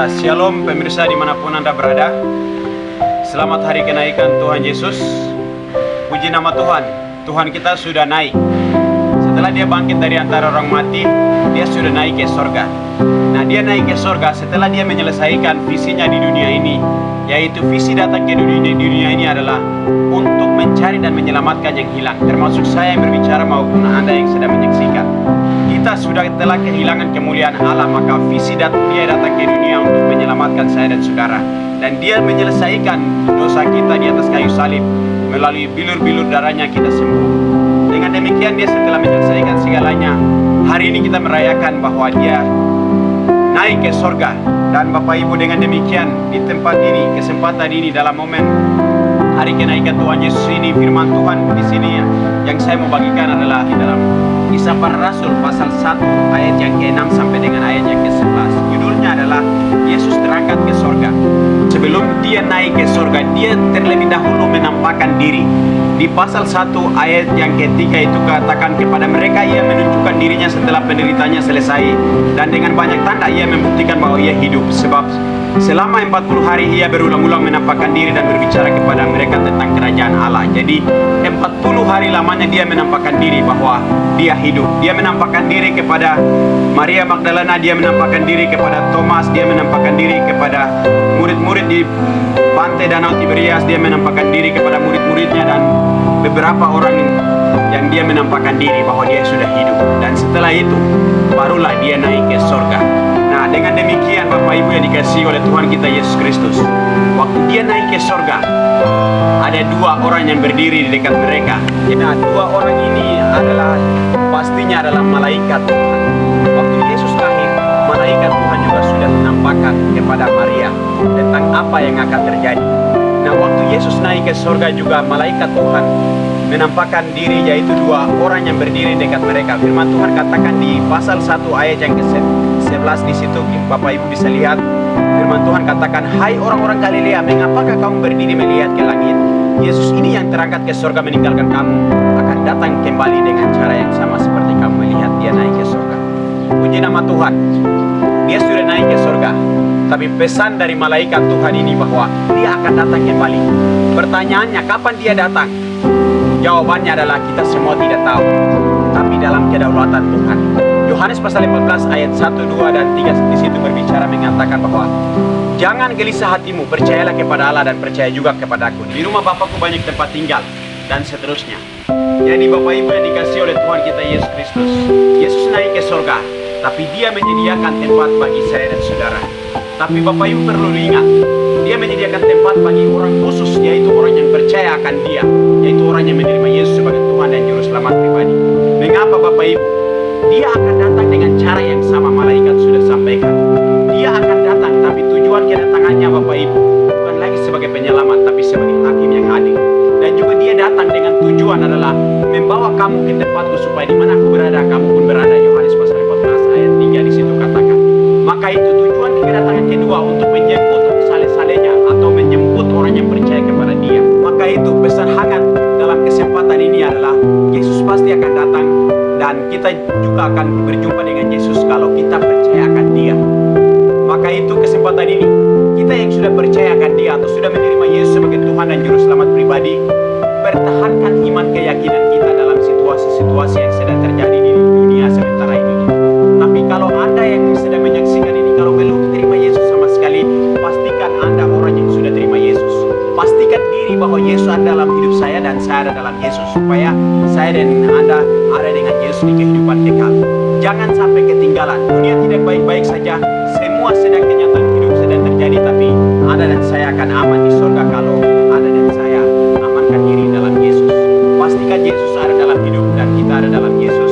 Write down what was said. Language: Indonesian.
Ya, shalom pemirsa dimanapun Anda berada. Selamat hari kenaikan Tuhan Yesus. Puji nama Tuhan. Tuhan kita sudah naik. Setelah dia bangkit dari antara orang mati, dia sudah naik ke sorga. Nah, dia naik ke sorga setelah dia menyelesaikan visinya di dunia ini, yaitu visi datang ke dunia ini adalah untuk mencari dan menyelamatkan yang hilang, termasuk saya yang berbicara maupun Anda yang sedang menyaksikan. Kita sudah telah kehilangan kemuliaan Allah, maka visi dia datang ke dunia untuk menyelamatkan saya dan saudara. Dan dia menyelesaikan dosa kita di atas kayu salib. Melalui bilur-bilur darahnya kita sembuh. Dengan demikian dia setelah menyelesaikan segalanya, hari ini kita merayakan bahwa dia naik ke sorga. Dan Bapak Ibu, dengan demikian di tempat ini, kesempatan ini, dalam momen hari kenaikan Tuhan Yesus ini, firman Tuhan di sini yang saya mau bagikan adalah di dalam Kisah Para Rasul pasal 1 ayat yang ke-6 sampai dengan ayat yang ke-11. Judulnya adalah Yesus terangkat ke sorga. Sebelum dia naik ke sorga, dia terlebih dahulu menampakkan diri. Di pasal 1 ayat yang ketiga itu katakan, kepada mereka ia menunjukkan dirinya setelah penderitanya selesai, dan dengan banyak tanda ia membuktikan bahwa ia hidup. Sebab selama 40 hari ia berulang-ulang menampakkan diri dan berbicara kepada mereka tentang kerajaan Allah. Jadi 40 hari lamanya dia menampakkan diri bahwa dia hidup. Dia menampakkan diri kepada Maria Magdalena, dia menampakkan diri kepada Thomas, dia menampakkan diri kepada murid-murid di pantai Danau Tiberias, dia menampakkan diri kepada murid-muridnya dan beberapa orang yang dia menampakkan diri bahwa dia sudah hidup. Dan setelah itu barulah dia naik ke sorga. Nah, dengan demikian Bapak Ibu yang dikasihi oleh Tuhan kita Yesus Kristus, waktu dia naik ke sorga, ada dua orang yang berdiri di dekat mereka. Nah, dua orang ini pastinya adalah malaikat Tuhan. Waktu Yesus lahir, malaikat Tuhan juga sudah menampakkan kepada Maria tentang apa yang akan terjadi. Nah, waktu Yesus naik ke sorga juga malaikat Tuhan menampakkan diri, yaitu dua orang yang berdiri dekat mereka. Firman Tuhan katakan di pasal 1 ayat yang ke-11 di situ, Bapak Ibu bisa lihat. Firman Tuhan katakan, hai orang-orang Galilea, mengapakah kamu berdiri melihat ke langit? Yesus ini yang terangkat ke sorga meninggalkan kamu akan datang kembali dengan cara yang sama seperti kamu melihat dia naik ke sorga. Puji nama Tuhan. Dia sudah naik ke sorga, tapi pesan dari malaikat Tuhan ini bahwa dia akan datang kembali. Pertanyaannya, kapan dia datang? Jawabannya adalah kita semua tidak tahu, tapi dalam kedaulatan Tuhan. Yohanes pasal 15 ayat 1, 2, dan 3 di situ berbicara mengatakan bahwa jangan gelisah hatimu, percayalah kepada Allah dan percaya juga kepadaku. Di rumah Bapakku banyak tempat tinggal, dan seterusnya. Jadi Bapak Ibu yang dikasihi oleh Tuhan kita Yesus Kristus, Yesus naik ke sorga, tapi dia menyediakan tempat bagi saya dan saudara. Tapi Bapak Ibu perlu ingat, dia menyediakan tempat bagi orang khusus, yaitu orang yang percaya akan dia, yaitu orang yang menerima Yesus sebagai Tuhan dan Juru Selamat pribadi. Mengapa Bapak Ibu? Dia akan datang dengan cara yang sama, malaikat sudah sampaikan. Dia akan datang, tapi tujuan kedatangannya Bapak Ibu bukan lagi sebagai penyelamat, tapi sebagai hakim yang adil. Dan juga dia datang dengan tujuan adalah membawa kamu ke tempatku, supaya di mana aku berada, kamu pun berada. Yohanes pasal 14 ayat 3 di situ katakan. Maka itu tujuan kedatangan kedua, untuk menjemput sale-salenya atau menjemput orang yang percaya kepada dia. Maka itu pesan hangat dalam kesempatan ini adalah Yesus pasti akan datang, dan kita juga akan berjumpa dengan Yesus kalau kita percaya akan dia. Maka itu kesempatan ini, kita yang sudah percaya akan dia atau sudah menerima Yesus sebagai Tuhan dan Juru Selamat pribadi, pertahankan iman keyakinan kita dalam situasi-situasi yang sedang terjadi di dunia sementara ini. Tapi kalau Anda yang sedang menyaksikan ini, kalau belum terima Yesus sama sekali, pastikan Anda orang yang sudah terima Yesus. Pastikan diri bahwa Yesus ada dalam hidup saya dan saya ada dalam Yesus, supaya saya dan Anda ada dengan Yesus di kehidupan kekal. Jangan sampai ketinggalan. Dunia tidak baik-baik saja, semua sedang kenyataan hidup sedang terjadi, tapi Anda dan saya akan aman di surga kalau Anda dan saya amankan diri dalam Yesus. Pastikan Yesus ada dalam hidup dan kita ada dalam Yesus.